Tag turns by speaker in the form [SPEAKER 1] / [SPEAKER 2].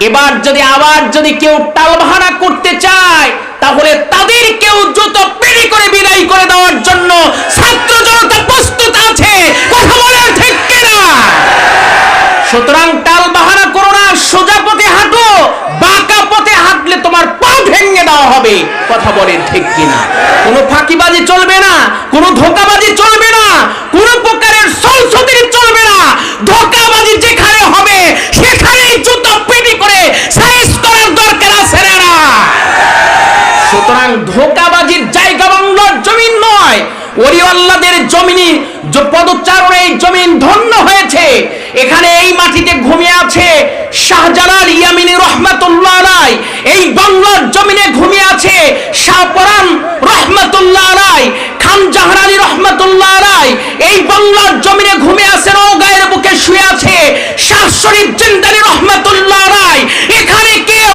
[SPEAKER 1] এবার আবার যদি কেউ টালবাহানা করতে চায় তাহলে তাদেরকেও জুতো পেড়ি করে বিদায় করে দেওয়ার জন্য ছাত্র জনতা প্রস্তুত আছে। কথা বলেন ঠিক কিনা? সুতরাং টালবাহানা করো না, সোজা পথে হাঁটো। বাঁকা পথে হাঁটলে তোমার পা ভেঙে দেওয়া হবে। কথা বলেন ঠিক কিনা? কোনো ফাঁকিবাজি চলবে না, কোনো ধোঁকাবাজি চলবে না, কোনো প্রকারের সলসতির চলবে না। ধোঁকাবাজি যেখানে হবে সেখানেই জুতো পেটি করে সাইজ করার দরকার আছে না। সুতরাং ধোঁকাবাজির জায়গা বাংলার জমিন নয়, ওলিয়াল্লাহদের জমিনে পদচারণে এই জমিন ধন্য হয়েছে। এখানে এই মাটিতে ঘুমিয়ে আছে শাহজালাল ইয়ামিনী রহমাতুল্লাহ আলাইহি, এই বাংলার জমিনে ঘুমিয়ে আছে শাহপরান রহমাতুল্লাহ আলাইহি, খান জাহারানি রহমাতুল্লাহ আলাইহি, এই বাংলার জমিনে ঘুমিয়ে আছে নওগাঁয়ের বুকে শুয়ে আছে শাহ শরীফ জিন্দানি রহমাতুল্লাহ আলাইহি,